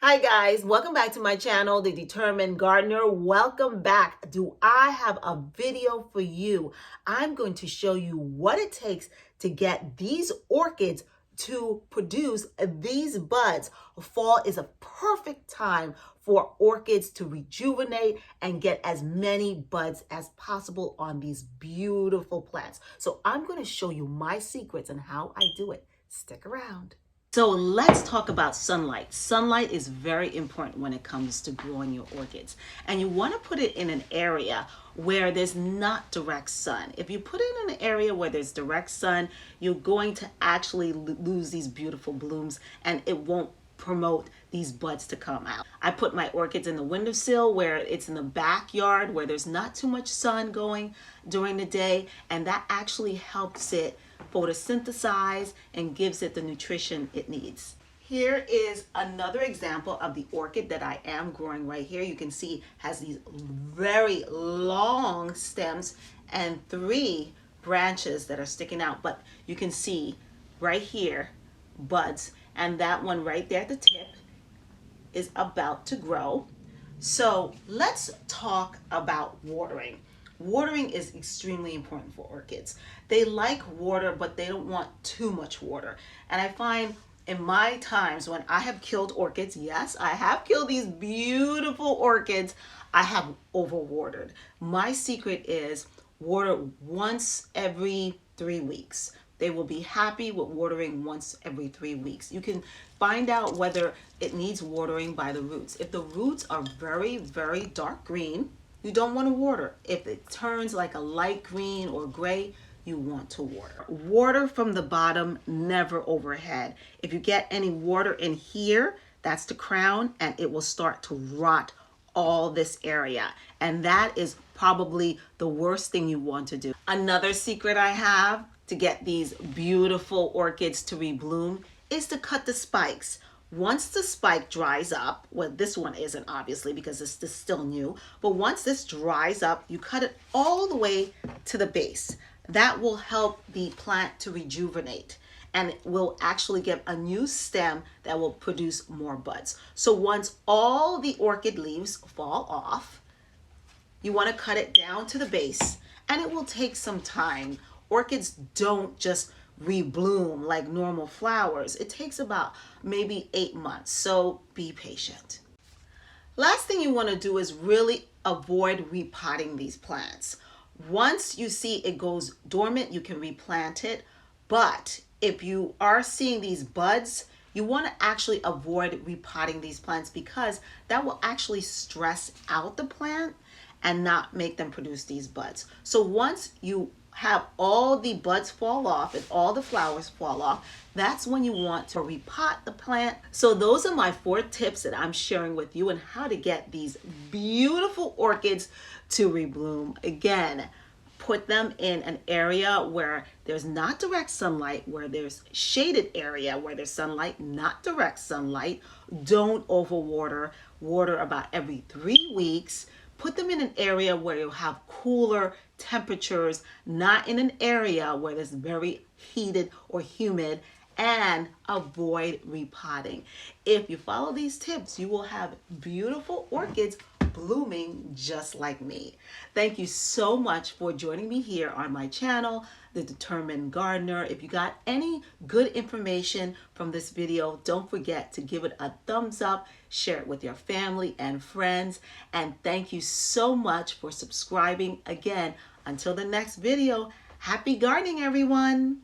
Hi guys, welcome back to my channel, The Determined Gardener. Welcome back. Do I have a video for you? I'm going to show you what it takes to get these orchids to produce these buds. Fall is a perfect time for orchids to rejuvenate and get as many buds as possible on these beautiful plants. So I'm going to show you my secrets and how I do it. Stick around. So let's talk about sunlight. Sunlight is very important when it comes to growing your orchids. And you want to put it in an area where there's not direct sun. If you put it in an area where there's direct sun, you're going to actually lose these beautiful blooms and it won't promote these buds to come out. I put my orchids in the windowsill where it's in the backyard where there's not too much sun going during the day, and that actually helps it photosynthesize and gives it the nutrition it needs. Here is another example of the orchid that I am growing right here. You can see has these very long stems and 3 branches that are sticking out, but you can see right here buds, and that one right there at the tip is about to grow. So let's talk about watering. Watering is extremely important for orchids. They like water, but they don't want too much water. And I find in my times when I have killed orchids, yes, I have killed these beautiful orchids, I have overwatered. My secret is water once every 3 weeks. They will be happy with watering once every 3 weeks. You can find out whether it needs watering by the roots. If the roots are very, very dark green, you don't want to water. If it turns like a light green or gray, you want to water. Water from the bottom, never overhead. If you get any water in here, that's the crown, and it will start to rot all this area. And that is probably the worst thing you want to do. Another secret I have to get these beautiful orchids to rebloom is to cut the spikes. Once the spike dries up, well, this one isn't obviously because this is still new, but once this dries up, you cut it all the way to the base. That will help the plant to rejuvenate, and it will actually get a new stem that will produce more buds. So once all the orchid leaves fall off, you want to cut it down to the base, and it will take some time. Orchids don't just rebloom like normal flowers. It takes about maybe 8 months, so be patient. Last thing you want to do is really avoid repotting these plants. Once you see it goes dormant, you can replant it, but if you are seeing these buds, you want to actually avoid repotting these plants because that will actually stress out the plant and not make them produce these buds. So once you have all the buds fall off and all the flowers fall off, that's when you want to repot the plant. So those are my 4 tips that I'm sharing with you on how to get these beautiful orchids to rebloom. Again, put them in an area where there's not direct sunlight, where there's shaded area, where there's sunlight, not direct sunlight. Don't overwater. Water about every 3 weeks. Put them in an area where you'll have cooler temperatures, not in an area where it's very heated or humid, and avoid repotting. If you follow these tips, you will have beautiful orchids blooming just like me. Thank you so much for joining me here on my channel, The Determined Gardener. If you got any good information from this video, don't forget to give it a thumbs up, share it with your family and friends, and thank you so much for subscribing. Again, until the next video, happy gardening, everyone.